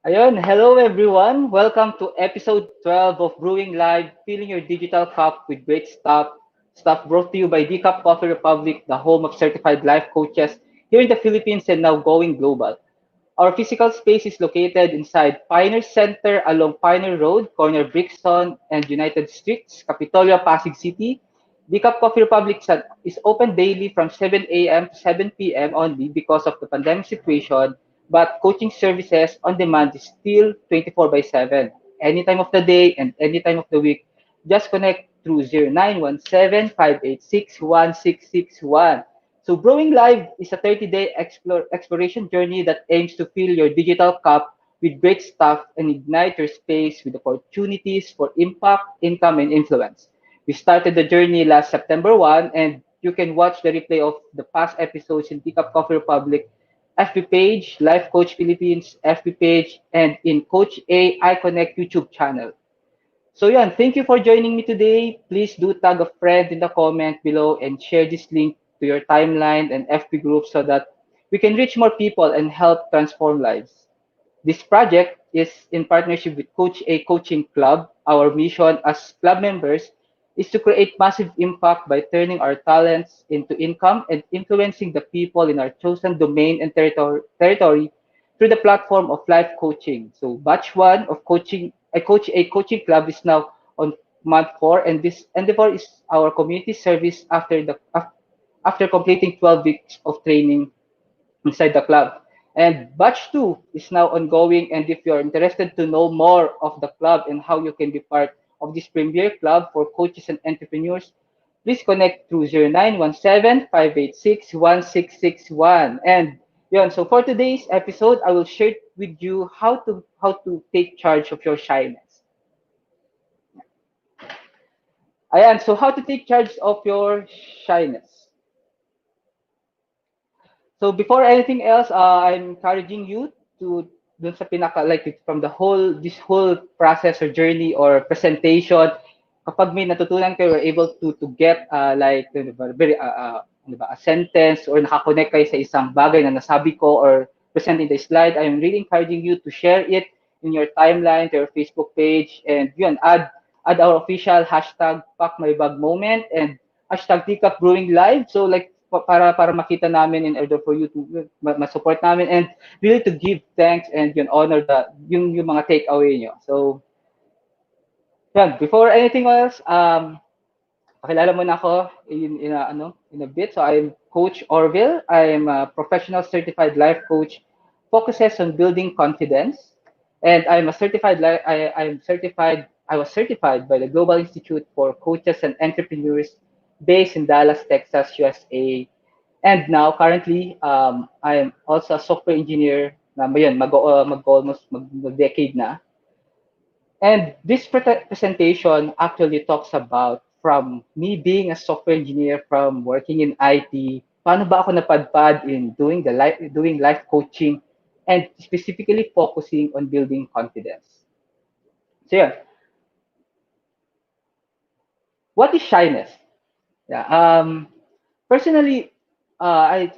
Ayun, hello everyone. Welcome to episode 12 of Brewing Live, filling your digital cup with great stuff. Stuff brought to you by Decaf Coffee Republic, the home of certified life coaches here in the Philippines and now going global. Our physical space is located inside Pioneer Center along Pioneer Road, corner Brixton and United Streets, Capitolio, Pasig City. Decaf Coffee Republic is open daily from 7 a.m. to 7 p.m. only because of the pandemic situation, but coaching services on demand is still 24 by 7, any time of the day and any time of the week. Just connect through 0917-586-1661. So Brewing Live is a 30-day exploration journey that aims to fill your digital cup with great stuff and ignite your space with opportunities for impact, income, and influence. We started the journey last September 1, and you can watch the replay of the past episodes in Pickup Coffee Republic FB page, Life Coach Philippines FB page, and in Coach A I Connect YouTube channel. So yan, thank you for joining me today. Please do tag a friend in the comment below and share this link to your timeline and FB group so that we can reach more people and help transform lives. This project is in partnership with Coach A Coaching Club. Our mission as club members is to create massive impact by turning our talents into income and influencing the people in our chosen domain and territory through the platform of life coaching. So batch one of Coach A Coaching Club is now on month four, and this endeavor is our community service after completing 12 weeks of training inside the club. And batch two is now ongoing. And if you're interested to know more of the club and how you can be part of this premier club for coaches and entrepreneurs, please connect through 0917-586-1661. And yun, so for today's episode, I will share with you how to take charge of your shyness. Ayan, so how to take charge of your shyness. So before anything else, I'm encouraging you to dun sa pinaka like from the whole this whole process or journey or presentation, kapag may natutunan kayo, you're able to get like very ano ba, a sentence or nakakonect kayo sa isang bagay na nasabi ko or present in the slide, I'm really encouraging you to share it in your timeline, to your Facebook page, and yun, add our official hashtag Pack My Bag Moment and hashtag Teacup Brewing Live. So like para makita namin in order for you to ma-support namin and really to give thanks and yun honor yung mga takeaway nyo. So yan, before anything else, pakilala muna ako in a bit. So I'm Coach Orville. I'm a professional certified life coach, focuses on building confidence, and I'm a certified I was certified by the Global Institute for Coaches and Entrepreneurs based in Dallas, Texas, USA. And now currently I am also a software engineer na yun, almost mag-decade na. And this presentation actually talks about from me being a software engineer, from working in IT, paano ba ako napadpad in doing life coaching and specifically focusing on building confidence. So yeah, what is shyness? Yeah, personally, I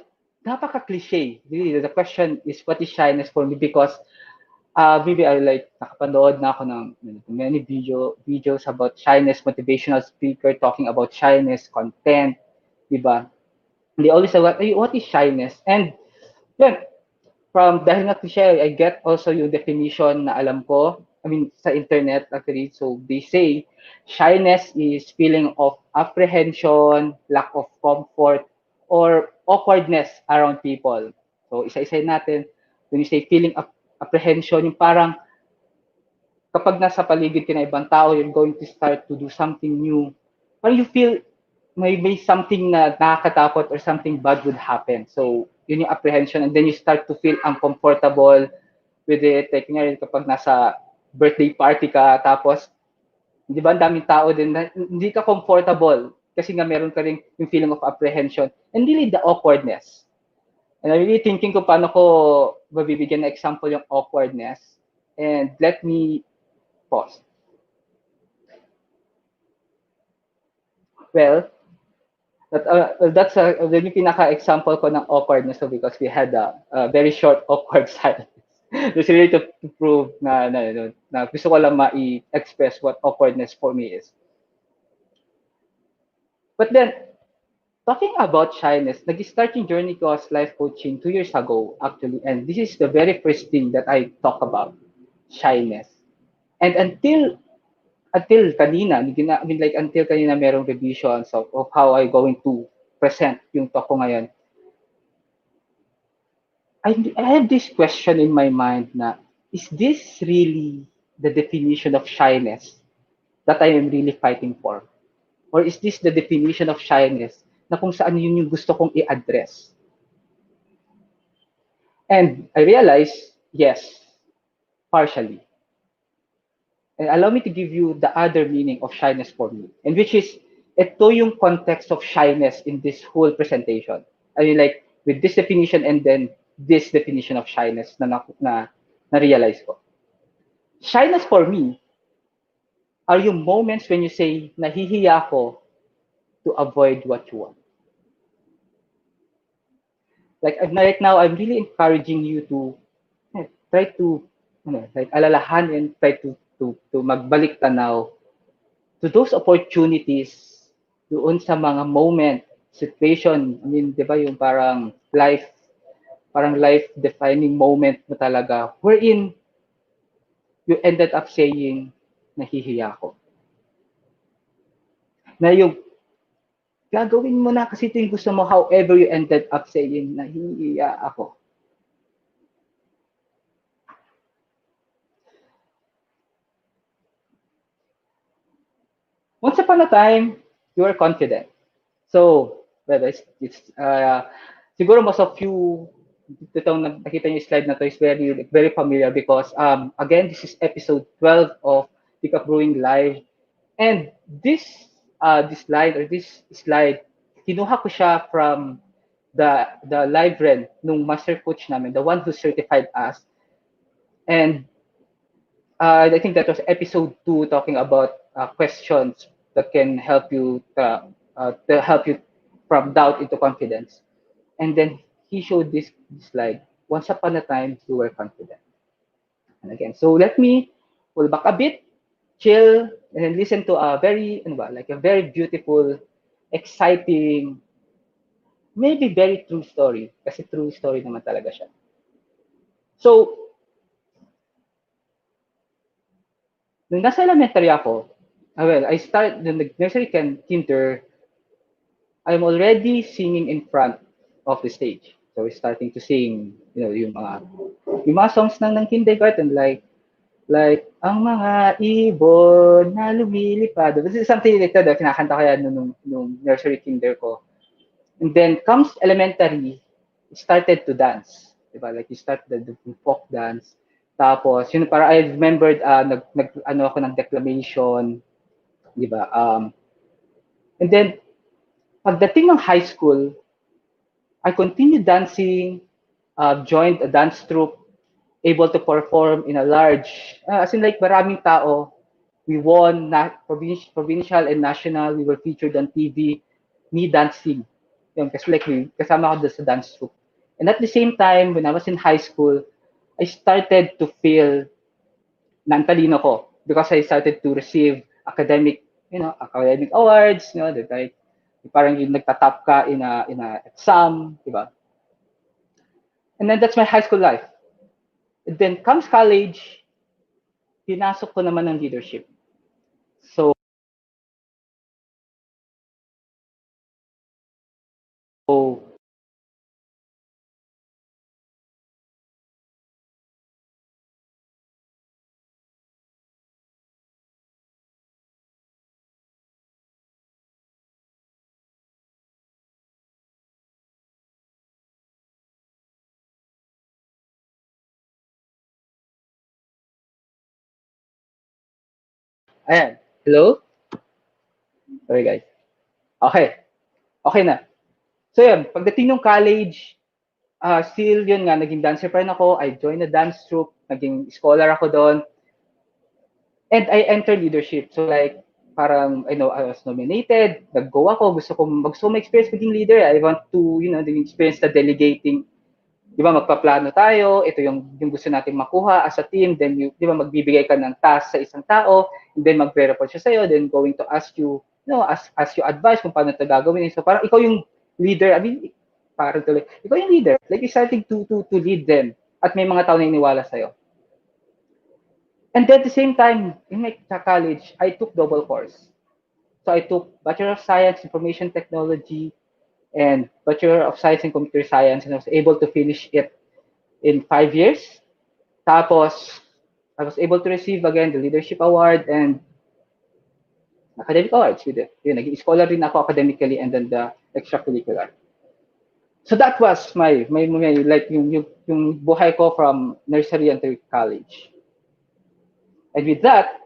napaka-cliche. Really, the question is what is shyness for me because maybe I like nakapanood na ako ng many videos about shyness, motivational speaker talking about shyness, content, di ba? They always say, what is shyness? And yun, dahil nga cliche, I get also yung definition na alam ko, I mean, sa internet actually. So they say, shyness is feeling of apprehension, lack of comfort, or awkwardness around people. So isa-isa natin, when you say feeling of apprehension, yung parang kapag nasa paligid ka na ibang tao, you're going to start to do something new. Parang you feel may something na nakakatakot or something bad would happen. So, yun yung apprehension and then you start to feel uncomfortable with it. Like, nga, kapag nasa birthday party ka, tapos, di ba, ang daming tao din na hindi ka comfortable kasi nga meron ka rin yung feeling of apprehension and really the awkwardness. And I'm really thinking kung paano ko mabibigyan na example yung awkwardness. And let me pause. Well, that's yung pinaka-example ko ng awkwardness so because we had a very short awkward silence. Just really to prove na gusto ko lang ma-express what awkwardness for me is. But then, talking about shyness, nag-start yung journey ko as life coaching 2 years ago, actually. And this is the very first thing that I talk about, shyness. And until kanina, I mean, like until kanina merong revisions of how I going to present yung talk ko ngayon, I have this question in my mind na, is this really the definition of shyness that I am really fighting for? Or is this the definition of shyness na kung saan yun yung gusto kong i-address? And I realized, yes, partially. And allow me to give you the other meaning of shyness for me, and which is, ito yung context of shyness in this whole presentation. I mean, like, with this definition and then this definition of shyness na realize ko. Shyness for me are yung moments when you say, nahihiya ko to avoid what you want. Like, right now, I'm really encouraging you to try to, like, alalahanin, try to magbalik tanaw to those opportunities doon sa mga moment, situation, I mean, di ba yung parang life-defining moment mo talaga, wherein you ended up saying, nahihiya ko. Na yung gagawin mo na kasi ito yung gusto mo, however you ended up saying, nahihiya ako. Once upon a time, you were confident. So, well, siguro most of you, itong nakita niyo yung slide na to is very familiar because, again, this is episode 12 of Pick Up Brewing Live. And this slide, kinuha ko siya from the live run nung master coach namin, the one who certified us. And I think that was episode 2 talking about questions that can help you to help you from doubt into confidence. And then he showed this slide. Once upon a time, you were confident. And again, so let me pull back a bit, chill, and then listen to a like a very beautiful, exciting, maybe very true story. Kasi true story naman talaga siya. So, nung nasa elementary ako, I start, nung nursery kinder, I'm already singing in front of the stage. So we're starting to sing, yung mga songs ng kindergarten, like ang mga ibon na lumilipad. This is something like that, kinakanta ko yan nung nursery kinder ko. And then comes elementary, started to dance. Diba? Like you start the folk dance. Tapos, yun, para I remembered, ano ako ng declamation, diba? And then, pagdating ng high school, I continued dancing, joined a dance troupe, able to perform in a large, as in like maraming tao. We won provincial and national. We were featured on TV. Me dancing. Yun, kasi like kasama ako sa dance troupe. And at the same time, when I was in high school, I started to feel na ang talino ko because I started to receive academic awards, that like parang yung nagtatap ka in a exam, di ba? And then that's my high school life. And then comes college, pinasok ko naman ng leadership. So ayan. Hello? Sorry guys. Okay. Okay na. So yun, pagdating ng college, still yun nga, naging dancer pa rin ako. I joined a dance troupe, naging scholar ako doon. And I entered leadership. So like, parang, I was nominated, nag-go ako, gusto ko ma-experience maging leader. I want to, experience the delegating. Di ba, magpaplano tayo, ito yung gusto natin makuha as a team, then di ba, magbibigay ka ng task sa isang tao, and then magre-report siya sa'yo, then going to ask you, ask you advice kung paano ito gagawin. So parang ikaw yung leader, I mean, parang tuloy, ikaw yung leader, like you're starting to lead them, at may mga tao na iniwala sa'yo. And then at the same time, in my college, I took double course. So I took Bachelor of Science, Information Technology, and Bachelor of Science in Computer Science, and I was able to finish it in 5 years. Tapos, I was able to receive again the Leadership Award and academic awards with it. Yun, naging scholar rin ako academically and then the extracurricular. So that was my like yung buhay ko from nursery until college. And with that,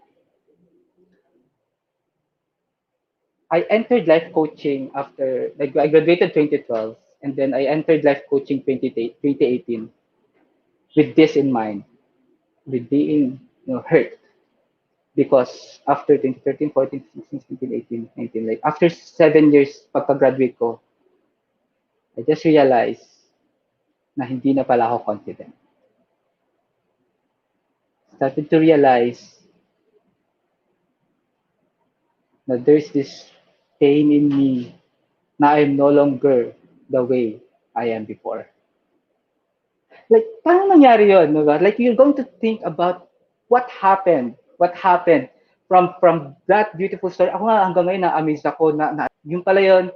I entered life coaching after, like, I graduated 2012, and then I entered life coaching 2018 with this in mind, with being hurt. Because after 2013, 14, 16, 17, 18, 19, like after 7 years pagka-graduate ko, I just realized na hindi na pala ako confident. Started to realize that there's this pain in me na I'm no longer the way I am before. Like, paano nangyari yun? No? Like, you're going to think about what happened from that beautiful story. Ako nga hanggang ngayon na-amaze ako na yung pala yun.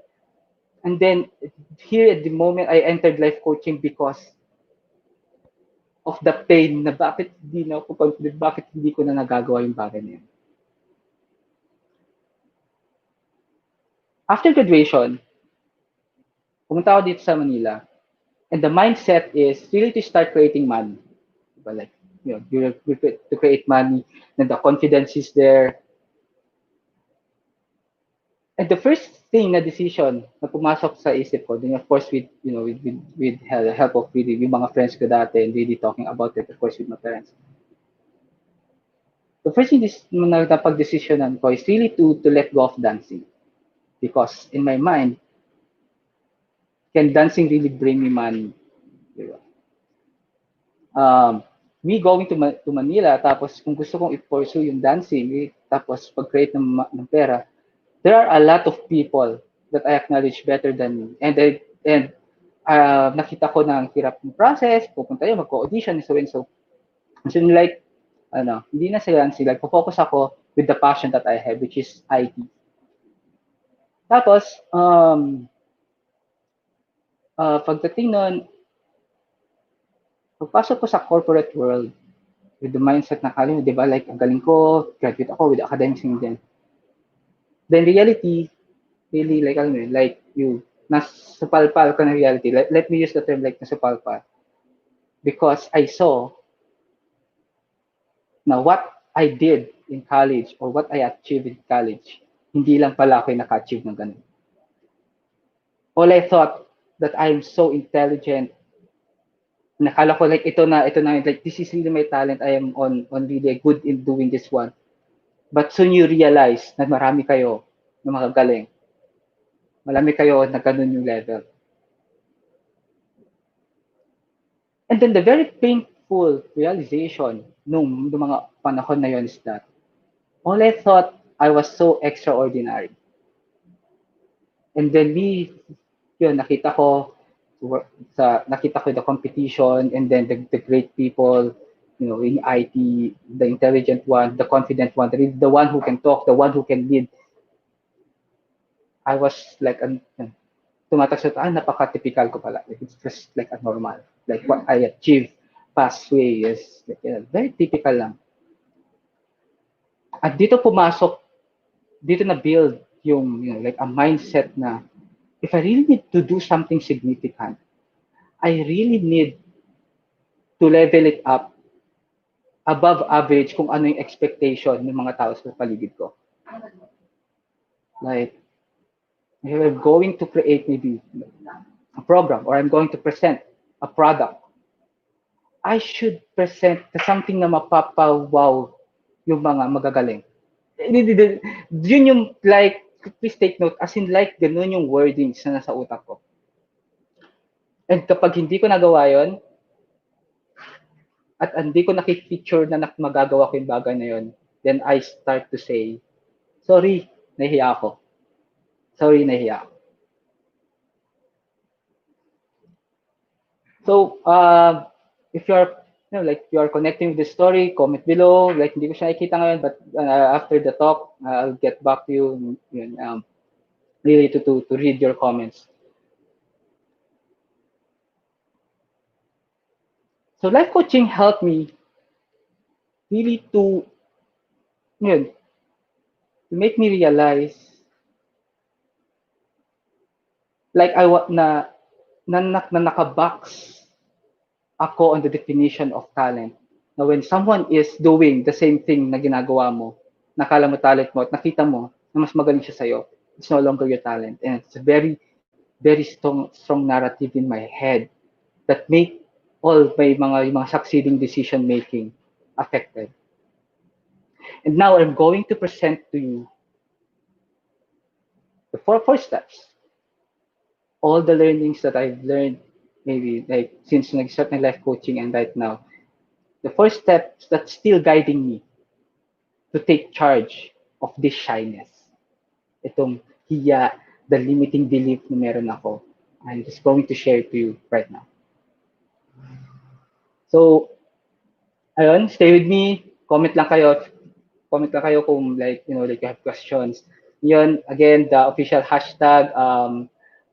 And then, here at the moment, I entered life coaching because of the pain na bakit hindi na ako confident, bakit hindi ko na nagagawa yung bagay na yun. After graduation, pumunta ako dito sa Manila. And the mindset is really to start creating money. Diba? Like, you're to create money, and the confidence is there. And the first thing na decision na pumasok sa isip ko, then of course with help of really yung mga friends ko dati and really talking about it, of course, with my parents. The first thing na napag-decisionan ko is really to let go of dancing. Because in my mind, can dancing really bring me money? Diba? Me going to Manila, tapos kung gusto kong i-pursue yung dancing, tapos pag-create ng pera, there are a lot of people that I acknowledge better than me. And nakita ko na ang hirap ng process, pupunta yun, magko-audition, so and so. So like, hindi na sila dancing, like, focus ako with the passion that I have, which is IT. Tapos, pagdating nun, pagpasok ko sa corporate world, with the mindset na kali, di ba, like, ang galing ko, graduate ako with academics and then. Then reality, really, like nasupalpal ka ng reality. Let me use the term like nasupalpal. Because I saw na what I did in college or what I achieved in college, hindi lang pala ako yung naka-achieve ng ganun. All I thought that I'm so intelligent, nakala ko like ito na, like this is really my talent, I am on really good in doing this one. But soon you realize na marami kayo na magagaling. Marami kayo na ganun yung level. And then the very painful realization nung mga panahon na yun is that all I thought I was so extraordinary. And then nakita ko the competition and then the great people, in IT, the intelligent one, the confident one, the one who can talk, the one who can lead. I was like, tumatak sa napaka-typical ko pala. Like, it's just like a normal. Like what I achieved past way is like, very typical lang. At dito na build yung like a mindset na if I really need to do something significant, I really need to level it up above average kung ano yung expectation ng mga tao sa paligid ko. Like, if I'm going to create maybe a program or I'm going to present a product, I should present something na mapapawaw yung mga magagaling. Yun yung like, please take note, as in like ganun yung wordings na nasa utak ko. And kapag hindi ko nagawa yon at hindi ko nakipicture na magagawa ko yung bagay na yon, then I start to say, sorry, nahiya ako. Sorry, nahiya ako. So, if you're like you are connecting with the story, comment below. Like hindi ko siya nakikita ngayon, but after the talk, I'll get back to you. Yun, really to read your comments. So life coaching helped me really yun, to make me realize like I wa na nakabox ako on the definition of talent. Na when someone is doing the same thing na ginagawa mo, nakala mo talent mo at nakita mo na mas magaling siya sa'yo, it's no longer your talent. And it's a very, very strong narrative in my head that make all my yung mga succeeding decision making affected. And now I'm going to present to you the four steps. All the learnings that I've learned, maybe like since nag-start ng life coaching and right now, the first step that's still guiding me to take charge of this shyness. Itong hiya, the limiting belief na meron ako. I'm just going to share it to you right now. So, ayun, stay with me. Comment lang kayo. Comment lang kayo kung like, like you have questions. Yun, again, the official hashtag,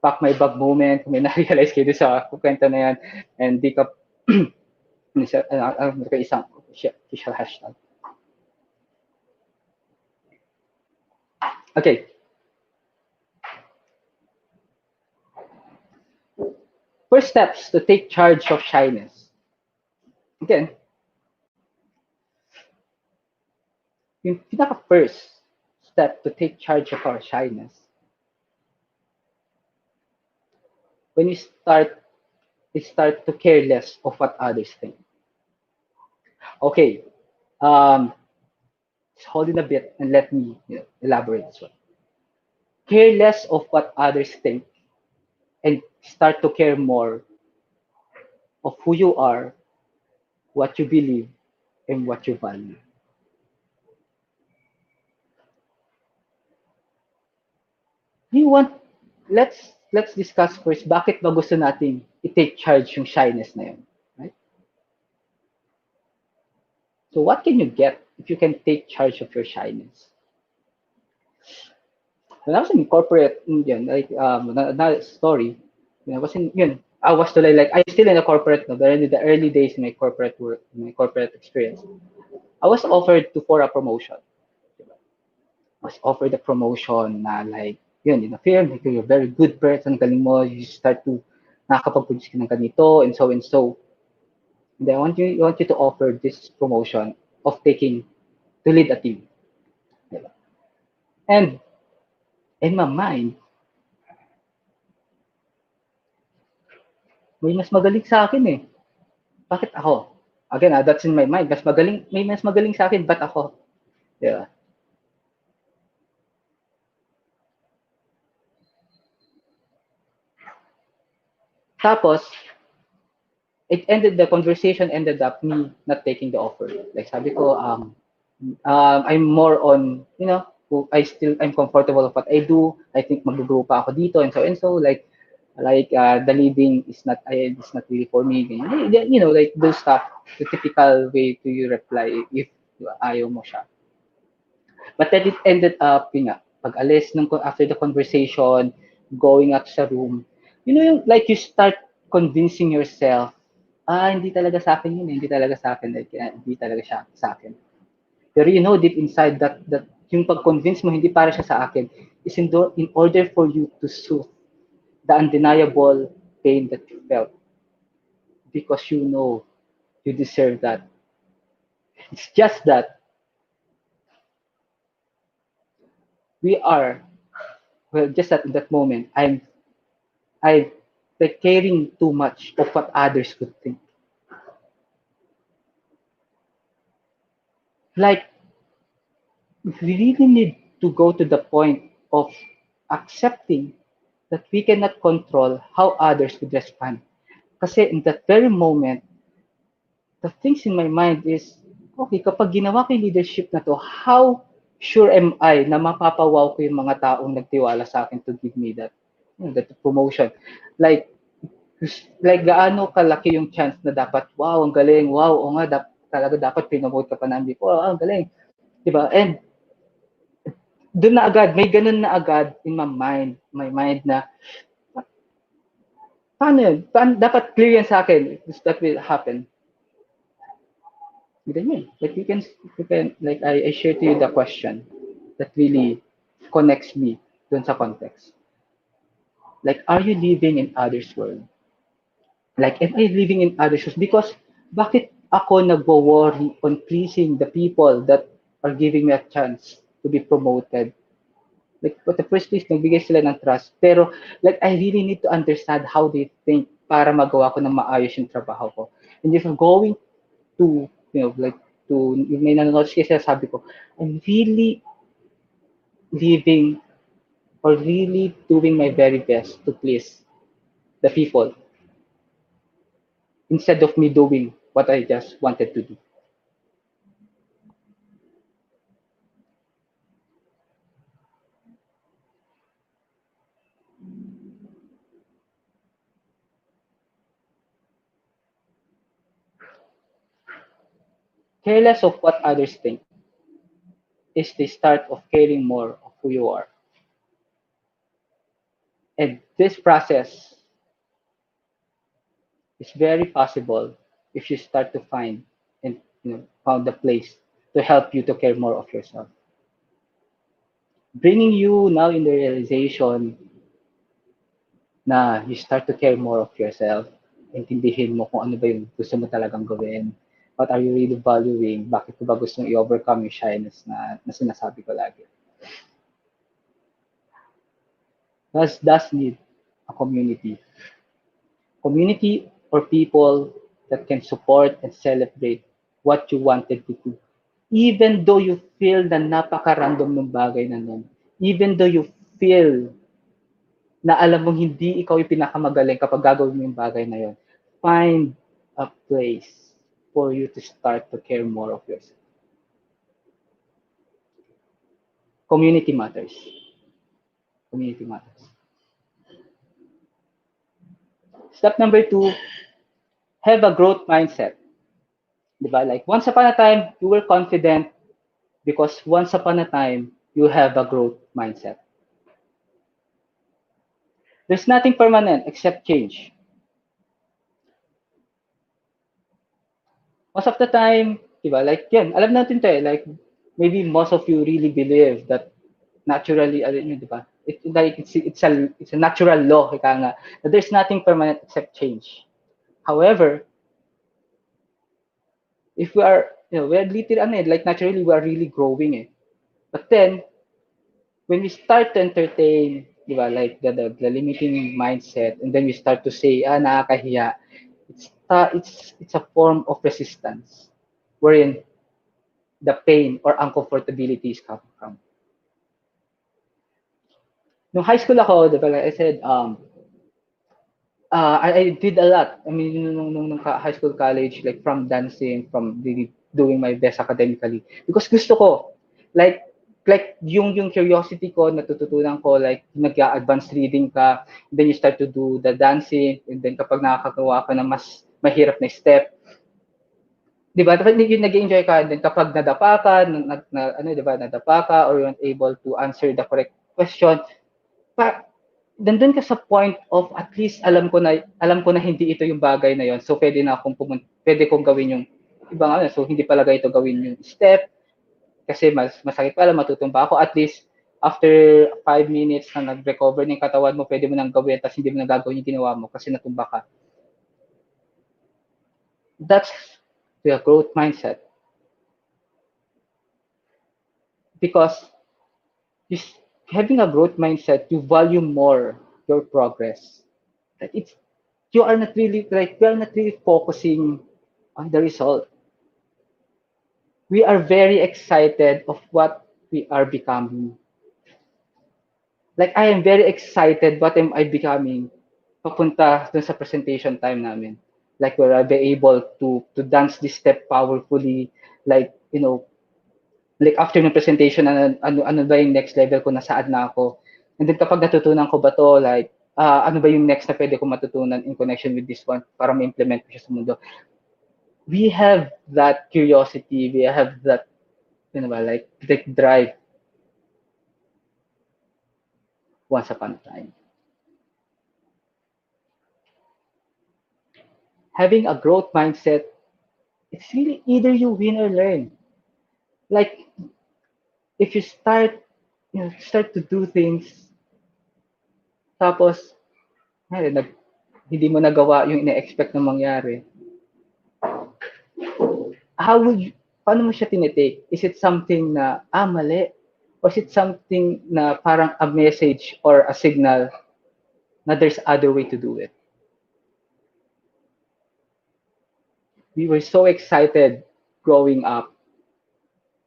pack my bag moment. Kung may na-realize kayo sa kwento na yan. And di ka, isang official hashtag. Okay. First steps to take charge of shyness. Again, yung pinaka-first step to take charge of our shyness, when we start to care less of what others think. Okay, just hold it a bit and let me elaborate this one. Care less of what others think and start to care more of who you are, what you believe, and what you value. You want, let's discuss first, bakit ba gusto nating i-take charge yung shyness na yun? Right? So what can you get if you can take charge of your shyness? When I was in corporate, yun, like another story, I was in yun. I was still like I'm still in a corporate, no, but in the early days in my corporate work, in my corporate experience, I was offered for a promotion. I was offered a promotion na like yun in a firm, like you're a very good person, galing mo, you start to nakakapag-produce ka ng ganito and so and so. And I want you to offer this promotion of taking to lead a team. Diba? And in my mind, may mas magaling sa akin eh. Bakit ako? Again, that's in my mind. May mas magaling sa akin, ba't ako? Yeah. Tapos, the conversation ended up me not taking the offer. Like sabi ko, I'm more on, I'm comfortable with what I do. I think mag-grow pa ako dito and so, like the leading is not really for me. Like those stuff, the typical way to you reply if ayaw mo siya. But then it ended up, pag-alis after the conversation, going up sa room, yung like you start convincing yourself, hindi talaga sa akin yun, hindi talaga sa akin, like, hindi talaga siya sa akin. Pero deep inside that yung pag-convince mo hindi para siya sa akin is in order for you to soothe the undeniable pain that you felt because you deserve that. It's just that we are, well, just at that moment, I like caring too much of what others could think. Like, we really need to go to the point of accepting that we cannot control how others would respond. Kasi in that very moment, the things in my mind is, okay, kapag ginawa ko yung leadership na to, how sure am I na mapapawaw ko yung mga taong nagtiwala sa akin to give me that, that promotion? Like, like gaano kalaki yung chance na dapat, wow, ang galing, wow, o nga, talaga dapat pinomote ka pa namin before, wow, ang galing. Diba? And doon na agad, may ganun na agad in my mind na, paano yun? Dapat clear yan sa akin if that will happen. Ganyan. Like you can like I share to you the question that really connects me dun sa context. Like, are you living in others' world? Like, am I living in others' world? Because bakit ako nagwo-worry on pleasing the people that are giving me a chance to be promoted? Like, for the first place, nagbigay sila ng trust. Pero, like, I really need to understand how they think para magawa ko ng maayos yung trabaho ko. And if I'm going to, like, may nanonood kasi sabi ko, I'm really living or really doing my very best to please the people instead of me doing what I just wanted to do. Careless of what others think is the start of caring more of who you are. And this process is very possible if you start to find and found the place to help you to care more of yourself. Bringing you now in the realization na you start to care more of yourself, intindihin mo kung ano ba yung gusto mo talagang gawin, what are you really valuing, bakit ko ba gusto i-overcome yung shyness na sinasabi ko lagi. Does need a community. Community or people that can support and celebrate what you wanted to do. Even though you feel na napaka-random ng bagay na nun, even though you feel na alam mong hindi ikaw yung pinakamagaling kapag gagawin mo yung bagay na yun, find a place for you to start to care more of yourself. Community matters. Community matters. Step number 2, have a growth mindset. Diba? Like, once upon a time, you were confident because once upon a time, you have a growth mindset. There's nothing permanent except change. Most of the time, diba, like yan, alam natin to eh, like maybe most of you really believe that naturally, alam nyo, diba, it's a natural law, ika nga, that there's nothing permanent except change. However, if we are, we are literally, like naturally, we are really growing eh. But then, when we start to entertain, diba, like the limiting mindset, and then we start to say, nakakahiya, it's a form of resistance wherein the pain or uncomfortability is coming from. Nung high school ako, diba, like I said, I did a lot. I mean, nung high school, college, like from dancing, from really doing my best academically. Because gusto ko, like yung curiosity ko, natututunan ko, like nag-advanced reading ka, then you start to do the dancing, and then kapag nakakagawa ka ng mas mahirap na step, di ba? Dapat yung nag-enjoy ka, and then kapag nadapa ka, di ba, nadapa ka, or you're not able to answer the correct question, nandun ka sa point of at least alam ko na hindi ito yung bagay na yon. So pwede na akong pwede kong gawin yung ibang so hindi pala ito gawin yung step kasi masakit pala, matutumba ako. At least after 5 minutes na nag-recover ng katawan mo, pwede mo nang gawin tapos hindi mo na gagawin yung ginawa mo kasi natumba ka. That's the growth mindset. Because having a growth mindset, you value more your progress. It's we are not really focusing on the result. We are very excited of what we are becoming. Like I am very excited what am I becoming papunta dun sa presentation time namin. Like where I'll be able to dance this step powerfully, like, like after ng presentation, ano ba yung next level ko, nasaan na ako. And then kapag natutunan ko ba to, like, ano ba yung next na pwede ko matutunan in connection with this one para ma-implement ko siya sa mundo. We have that curiosity, we have that, like, the drive once upon a time. Having a growth mindset, it's really either you win or learn. Like, if you start to do things, tapos, hindi mo nagawa yung ina-expect na mangyari, how would you, paano mo siya tinitake? Is it something na, mali? Or is it something na parang a message or a signal na there's other way to do it? We were so excited growing up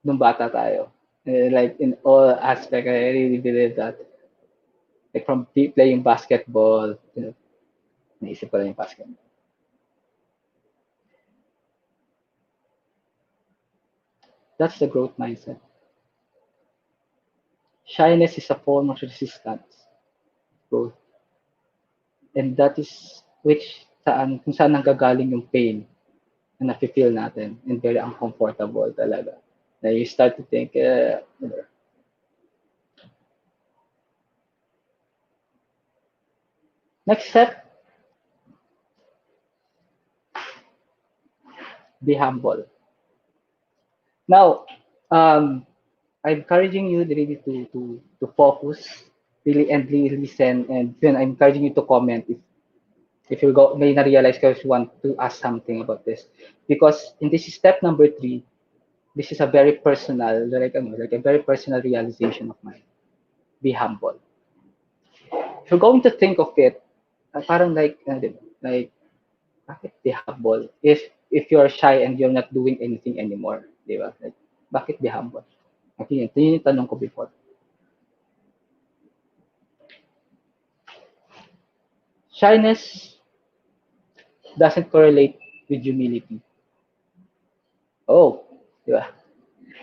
nung bata tayo. Like in all aspects, I really believe that. Like from playing basketball, naisip ko lang yung basketball. That's the growth mindset. Shyness is a form of resistance. Growth. And that is kung saan nanggagaling yung pain na nafe-feel natin and very uncomfortable talaga. Na you start to think, next step, be humble. Now, I'm encouraging you really to focus, really and really listen, and then I'm encouraging you to comment if you may na-realize you want to ask something about this. Because in this step number 3, this is a very personal, like a very personal realization of mine. Be humble. If you're going to think of it, parang like, bakit be humble? If you're shy and you're not doing anything anymore, di ba? Like, bakit be humble? Okay, yun yung tanong ko before. Shyness doesn't correlate with humility. Oh, di ba?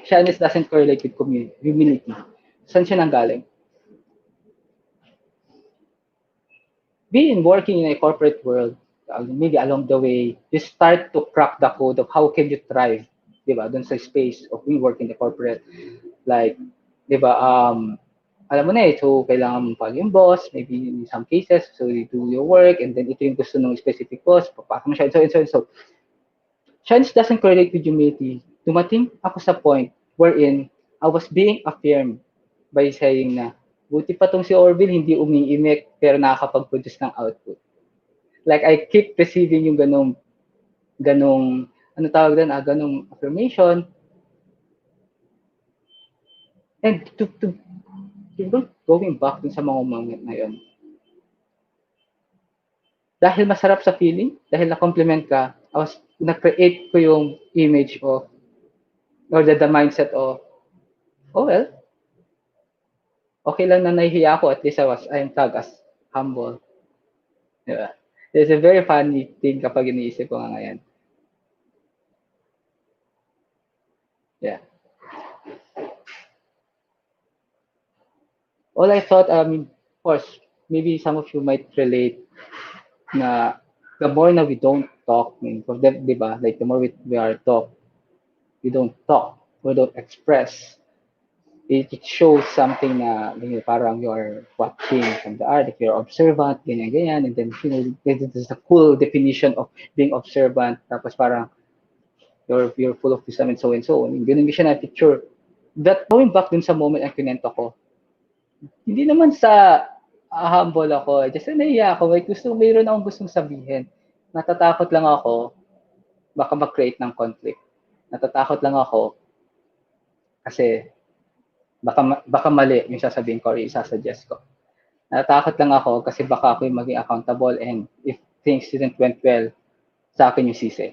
Shyness doesn't correlate with humility. Saan siya nanggaling? Being working in a corporate world, maybe along the way, you start to crack the code of how can you thrive, di ba? Doon sa space of we work in the corporate. Like, di ba, alam mo na so kailangan mo pag yung boss, maybe in some cases, so you do your work, and then ito yung gusto ng specific boss, papasok mo siya, and so. Chance doesn't correlate with humility. Dumating ako sa point wherein I was being affirmed by saying na, buti pa tong si Orville, hindi umiimik, pero nakakapag-produce ng output. Like, I keep receiving yung ganong, ano tawag doon, ganong affirmation. And going back dun sa mga moment na yun. Dahil masarap sa feeling, dahil na-compliment ka, na-create ko yung image of, or the mindset of, oh well, okay lang na nahihiya ako, at least I'm tagged as humble. Diba? It's a very funny thing kapag iniisip ko nga ngayon. Yeah. All I thought, of course, maybe some of you might relate na the more na we don't talk, diba? Like the more we are talk, we don't talk, we don't express. It shows something na parang you're watching from the art, if you're observant, ganyan, and then, there's a cool definition of being observant, tapos parang you're full of wisdom and so and so. Ganun siya na picture. That, going back dun sa moment ang kinento ko, hindi naman sa humble ako, just nahiya ako, mayroon akong gustong sabihin. Natatakot lang ako, baka mag-create ng conflict. Natatakot lang ako, kasi baka mali yung sasabihin ko or isasuggest ko. Natatakot lang ako kasi baka ako yung maging accountable, and if things didn't went well, sa akin yung sisi.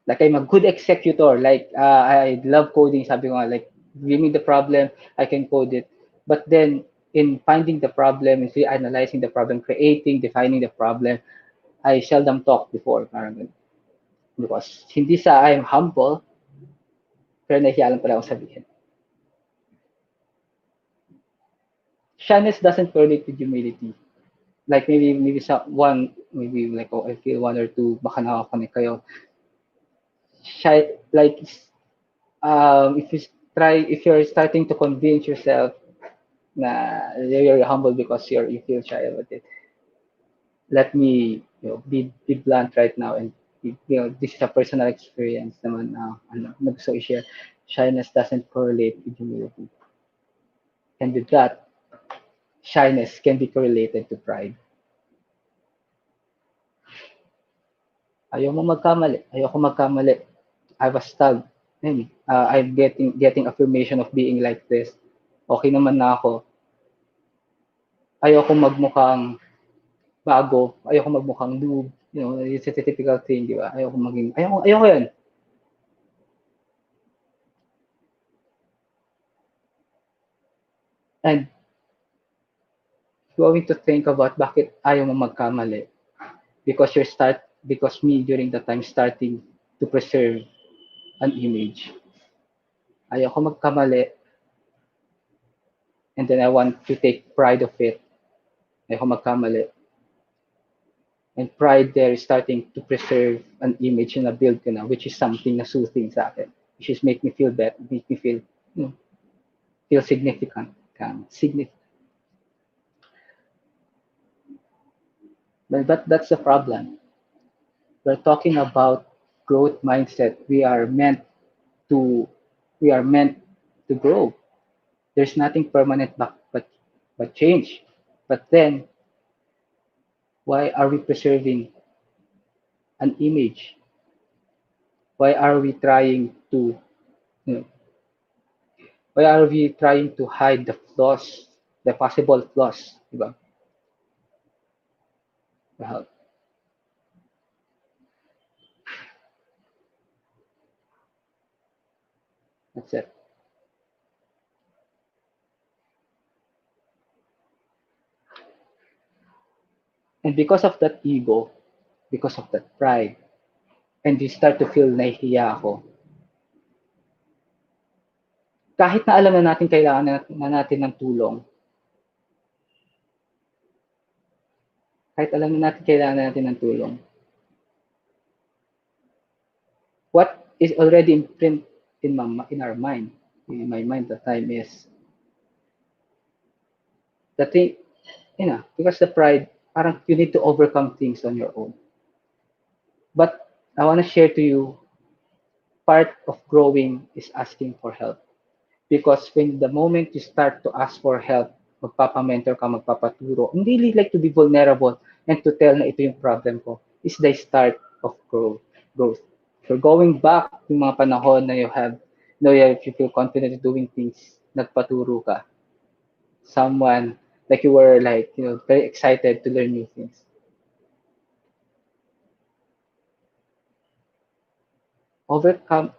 Like, I'm a good executor. Like, I love coding. Sabi ko nga, like, give me the problem, I can code it. But then, in finding the problem, in analyzing the problem, creating, defining the problem, I seldom talk before. Parang ganun. Because hindi sa I'm humble, pero nahiya lang pala akong sabihin. Shyness doesn't correlate with humility. Like maybe one, maybe like, oh, I feel one or two, baka nakakanik kayo. Shy, like, if you if you're starting to convince yourself na you're humble because you feel shy about it, let me, be blunt right now, and this is a personal experience naman na gusto i-share. Shyness doesn't correlate with humility, and with that, shyness can be correlated to pride. Ayaw mo magkamali, ayoko magkamali. I was tagged. I'm getting affirmation of being like this. Okay naman na ako. Ayoko magmukhang bago. Ayoko magmukhang noob. It's a typical thing, di ba? Ayoko yan. And going to think about bakit ayaw mo magkamali. Because me during that time starting to preserve an image. Ayoko magkamali, and then I want to take pride of it. Ayoko magkamali. And pride there is starting to preserve an image na build ko na, which is something na soothing sa akin. Which is make me feel better, make me feel, feel significant. Significant. But that's the problem. We're talking about growth mindset. To, we are meant to grow. There's nothing permanent but change. But then, why are we preserving an image? Why are we trying to, you know, why are we trying to hide the flaws, the possible flaws, diba? Well, that's it. And because of that ego, because of that pride, and you start to feel nahihiya ako, kahit na alam na natin kailangan na natin ng tulong, kahit alam na natin kailangan na natin ng tulong, what is already imprint in our mind, in my mind at the time is the thing, because the pride, parang you need to overcome things on your own. But I want to share to you, part of growing is asking for help. Because when the moment you start to ask for help, magpapamentor ka, magpapaturo, and really like to be vulnerable and to tell na ito yung problem ko, is the start of growth. So going back yung mga panahon na you feel confident in doing things, nagpaturo ka. Someone, like you were like, very excited to learn new things.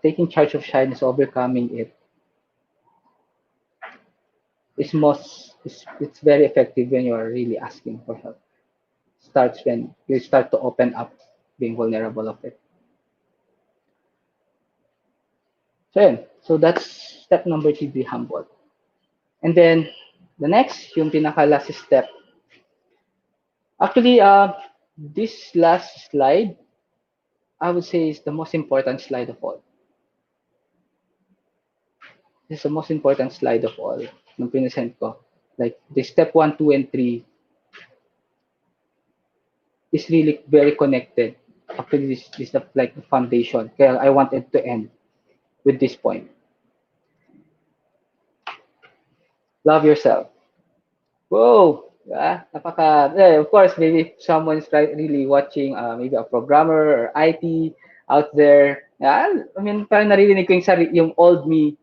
Taking charge of shyness, overcoming it, it's very effective when you are really asking for help. Starts when you start to open up, being vulnerable of it. So yun. So that's step number 2, be humble. And then the next, yung pinaka last step. Actually, this last slide, I would say is the most important slide of all. This is the most important slide of all nung pinesent ko. Like the step 1, 2, and 3 is really very connected. Actually, this is like the foundation. Kaya I wanted to end with this point. Love yourself. Whoa! Of course, maybe if someone's really watching, maybe a programmer or IT out there. I mean, parang naririnig ko yung old me.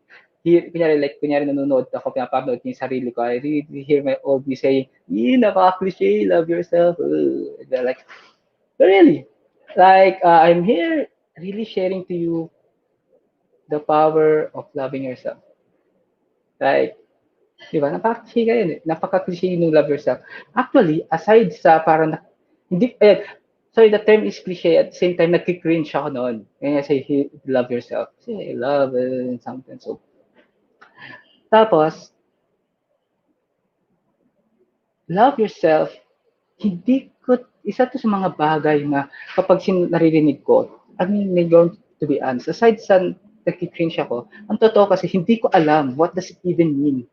Kunyari nanonood ako, pinapanood ko yung sarili ko. I really hear my old me saying, napaka-cliche, love yourself. Like, but really, like, I'm here really sharing to you the power of loving yourself. Like, Di ba? Napaka-cliche yun eh. Napaka-cliche yung love yourself. Actually, aside sa parang, hindi, sorry, the term is cliche at the same time, nagki-cringe ako noon. Kaya say, love yourself. Say, love, something. So, tapos, love yourself, hindi ko, isa to sa mga bagay na kapag naririnig ko, I mean, going to be honest, aside sa nagki-cringe ako, ang totoo kasi hindi ko alam what does it even mean.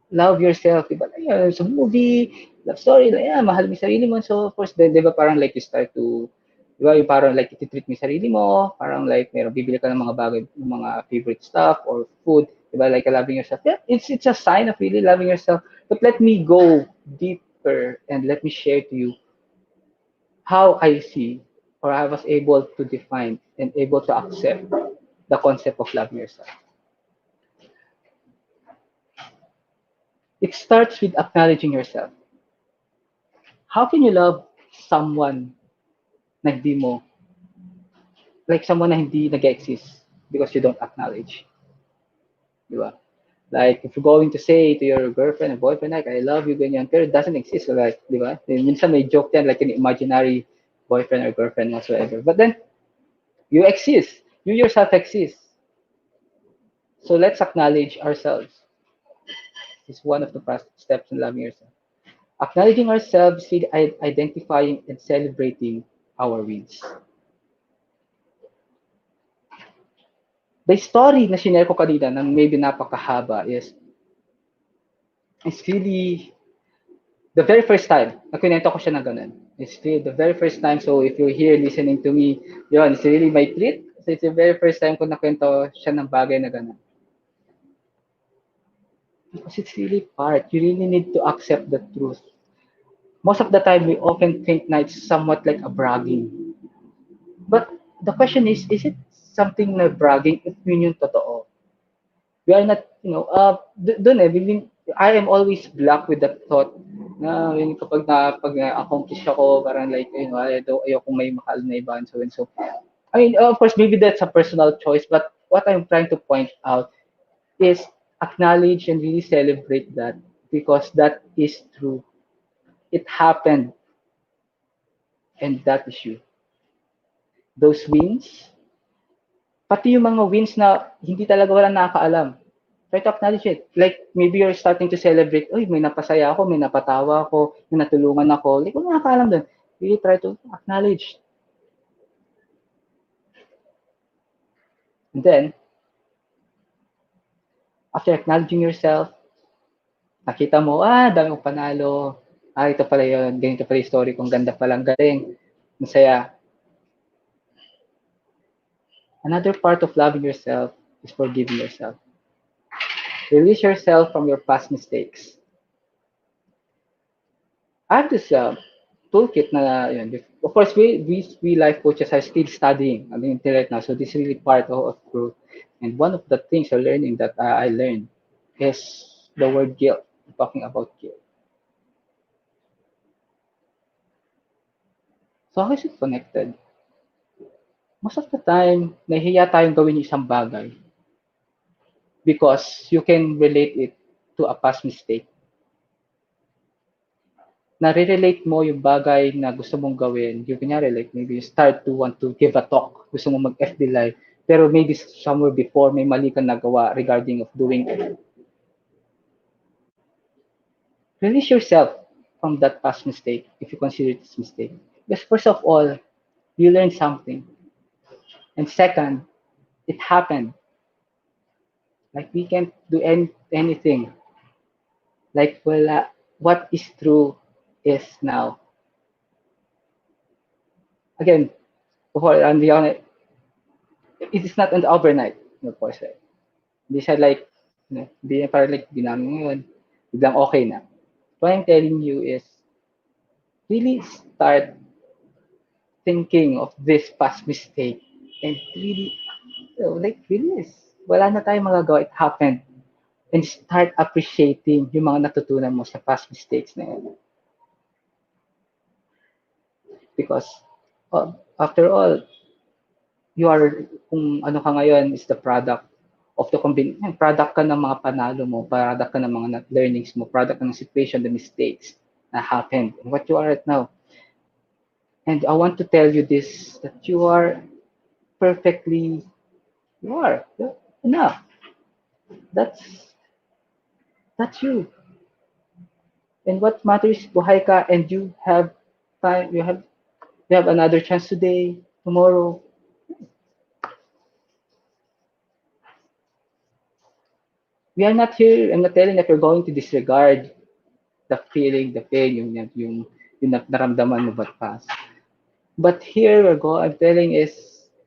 Love yourself, diba? Ayan, sa movie, love story, ayan, mahal mo yung sarili mo. So, of course, then, diba, parang like you start to, diba, yung parang like ititreat mo yung sarili mo, parang like, meron, bibili ka ng mga bagay, ng mga favorite stuff or food, diba, like loving yourself. Yeah, it's a sign of really loving yourself. But let me go deeper and let me share to you how I see or I was able to define and able to accept the concept of loving yourself. It starts with acknowledging yourself. How can you love someone na hindi mo, like someone na hindi nag-exist because you don't acknowledge, di ba? Like, if you're going to say to your girlfriend or boyfriend, like, I love you, ganyan, pero it doesn't exist, so like, di ba? Minsan may joke yan, like an imaginary boyfriend or girlfriend whatsoever. But then, you exist. You yourself exist. So let's acknowledge ourselves. It's one of the first steps in loving yourself. Acknowledging ourselves is identifying and celebrating our wins. The story na shinare ko kanina ng maybe napakahaba is it's really the very first time na kinento ko siya na ganun. It's really the very first time. So if you're here listening to me, yun, it's really my treat. So it's the very first time ko nakwento siya ng bagay na ganun. Because it's really part. You really need to accept the truth. Most of the time, we often think na it's somewhat like a bragging. But the question is it something na bragging if yun yung totoo? We are not, dun eh, I am always blocked with that thought na yun, pag na-accomplish ako, parang like, ayoko may mahal na iba and so and so. I mean, of course, maybe that's a personal choice, but what I'm trying to point out is acknowledge and really celebrate that because that is true. It happened and that is you. Those wins, pati yung mga wins na hindi talaga wala nakakaalam. Try to acknowledge it. Like, maybe you're starting to celebrate, uy, may napasaya ako, may napatawa ako, may natulungan ako. Like, wala nakakaalam doon. Really try to acknowledge. And then, after acknowledging yourself, nakita mo, dami kong panalo. Ito pala yun, ganito pala yung story kong ganda palang galing. Masaya. Another part of loving yourself is forgiving yourself. Release yourself from your past mistakes. I have this toolkit na yun. Of course, we life coaches are still studying. I mean, right now, so this is really part of growth. And one of the things I'm learning that I learned is the word guilt. Talking about guilt. So how is it connected? Most of the time, nahihiya tayong gawin yung isang bagay because you can relate it to a past mistake. Nare-relate mo yung bagay na gusto mong gawin. Yung kunyari, like maybe you start to want to give a talk. Gusto mo mag-FB live. Pero maybe somewhere before, may mali kang nagawa regarding of doing it. Release yourself from that past mistake if you consider it a mistake. Because first of all, you learned something. And second, it happened. Like we can't do anything. Like, well, what is true is now. Again, before on the honest, it is not an overnight, of course. Right? Hindi siya like, hindi niya parang like, ginamit ngayon, biglang okay na. What I'm telling you is, really start thinking of this past mistake and really, like, release. Wala na tayong magagawa, it happened. And start appreciating yung mga natutunan mo sa past mistakes na yun. Because, after all, you are, kung ano ka ngayon is the product of the product ka ng mga panalo mo, product ka ng mga learnings mo, product ka ng situation, the mistakes na happened, and what you are right now. And I want to tell you this, that you are perfectly, you are enough. That's that's you. And what matters, buhay ka, and you have time, you have another chance today, tomorrow. We are not here, I'm not telling that we're going to disregard the feeling, the pain, yung naramdaman mo but past. But here I'm telling is,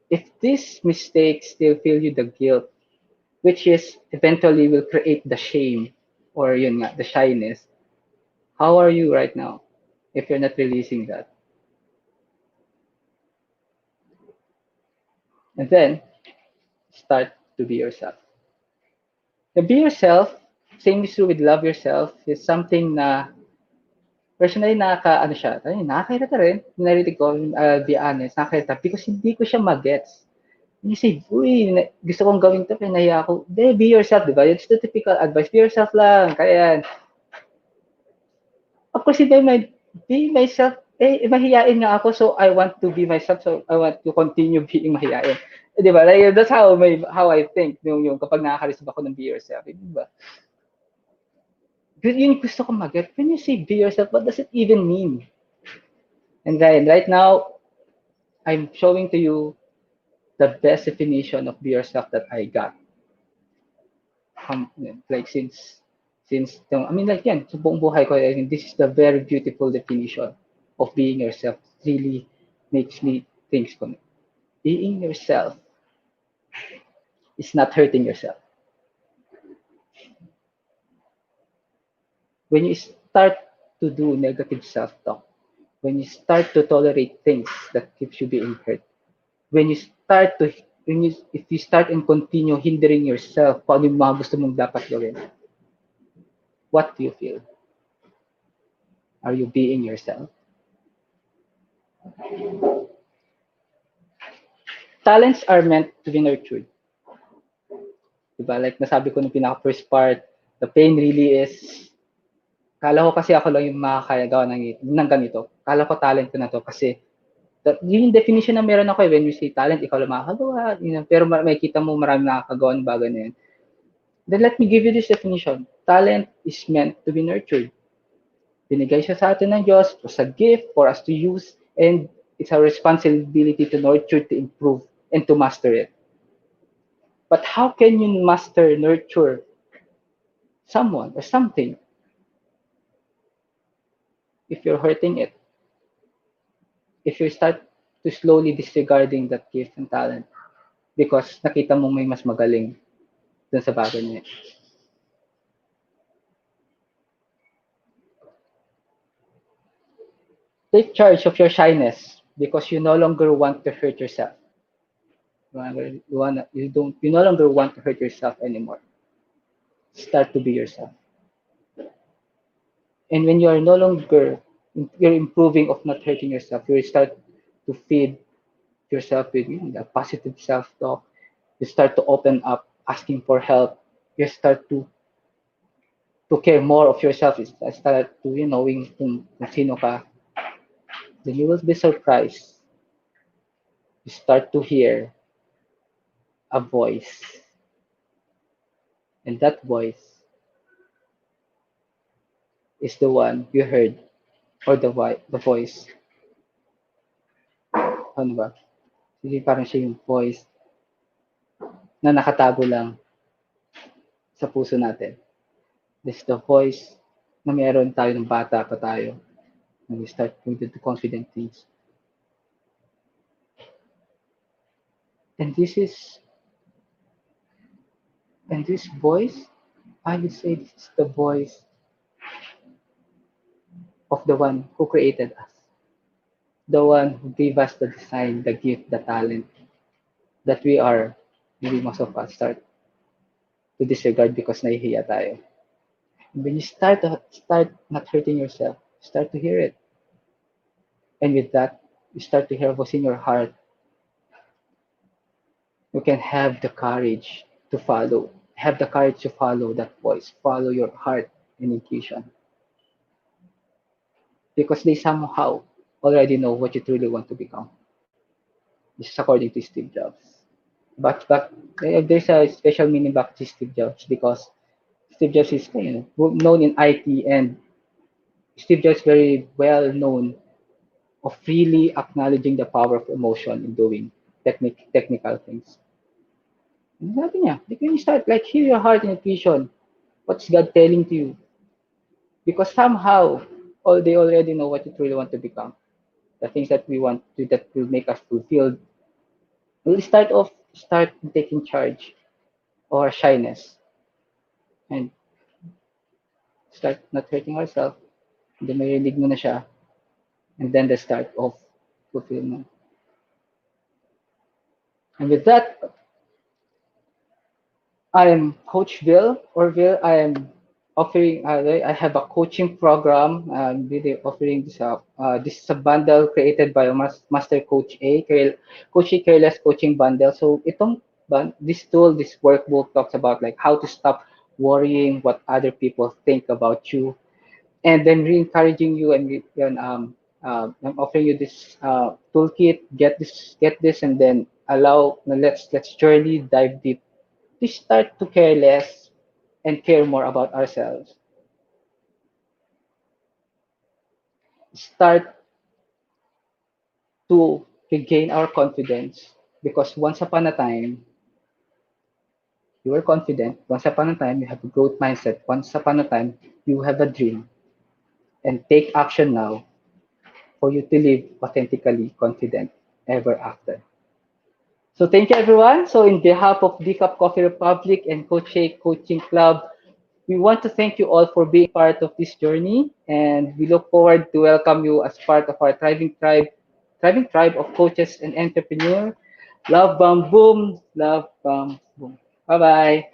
if this mistake still feel you the guilt, which is eventually will create the shame or yun nga, the shyness, how are you right now if you're not releasing that? And then start to be yourself. The be yourself, same is true with love yourself, is something na personally ano siya, nakakairita rin, narinig ko, be honest, nakakairita because hindi ko siya magets. You say, uy, gusto kong gawin to, pero nahiya ako. Be yourself, di ba? It's the typical advice. Be yourself lang. Kaya yan. Of course, hindi be myself. Mahiyain nga ako, so I want to be myself, so I want to continue being mahiyain. Di ba? Like, that's how I think, yung kapag nakakarisip ako ng be yourself. Di ba? Yun gusto ko mag-get. When you say be yourself, what does it even mean? And then, right now, I'm showing to you the best definition of be yourself that I got. Like I mean, like yan, sa buong buhay ko, I mean, this is the very beautiful definition of being yourself. It really makes me think ko. Being yourself is not hurting yourself. When you start to do negative self-talk, when you start to tolerate things that keeps you being hurt, when you start to, if you start and continue hindering yourself, kung ano yung mga gusto mong dapat gawin, what do you feel? Are you being yourself? Talents are meant to be nurtured. Diba? Like nasabi ko nung pinaka-first part, the pain really is, kala ko kasi ako lang yung makakagawa ng ganito. Kala ko talent ko na to kasi yun yung definition na meron ako when you say talent, ikaw lang makakagawa. Pero makikita mo marami nakakagawa ng bagay na yun. Then let me give you this definition. Talent is meant to be nurtured. Binigay siya sa atin ng Diyos, it was a gift for us to use, and it's our responsibility to nurture, to improve, and to master it. But how can you master, nurture someone or something if you're hurting it? If you start to slowly disregarding that gift and talent because nakita mo may mas magaling dun sa bagay niya. Take charge of your shyness because you no longer want to hurt yourself. You no longer want to hurt yourself anymore. Start to be yourself. And when you are no longer, you're improving of not hurting yourself, you start to feed yourself with the positive self-talk. You start to open up, asking for help. You start to care more of yourself. You start to knowing kung sino ka. Then you will be surprised. You start to hear a voice. And that voice is the one you heard, or the voice. Ano ba? Hindi parang siya yung voice na nakatago lang sa puso natin. This is the voice na meron tayo ng bata pa tayo when we start with the confident things. And this voice, I would say this is the voice of the one who created us. The one who gave us the design, the gift, the talent that we are, maybe most of us start to disregard because nahihiya tayo. And when you start not hurting yourself, start to hear it. And with that, you start to hear what's in your heart. You can have the courage to follow. Have the courage to follow that voice, follow your heart and intuition, because they somehow already know what you truly want to become. This is according to Steve Jobs. But there's a special meaning back to Steve Jobs because Steve Jobs is, known in IT, and Steve Jobs is very well known of really acknowledging the power of emotion in doing technical things. And sabi niya, like when you start, like hear your heart and intuition, what's God telling to you? Because somehow, they already know what you truly want to become. The things that we want to, that will make us fulfilled. We'll start taking charge or shyness and start not hurting ourselves. Hindi marinig mo na siya. And then the start of fulfillment. And with that, I am Coach Bill, or Bill. I am offering. I have a coaching program. I'm really offering this up. This is a bundle created by Master Coach A, Coach A Careless Coaching Bundle. So this tool, this workbook talks about like how to stop worrying what other people think about you, and then re-encouraging you, I'm offering you this toolkit. Get this, and then let's journey, dive deep. We start to care less and care more about ourselves. Start to regain our confidence, because once upon a time you were confident. Once upon a time you have a growth mindset. Once upon a time you have a dream, and take action now for you to live authentically confident ever after. So thank you, everyone. So in behalf of Decaf Coffee Republic and Coach A Coaching Club, we want to thank you all for being part of this journey, and we look forward to welcome you as part of our thriving tribe of coaches and entrepreneurs. Love, bam, boom. Love, bam, boom. Bye-bye.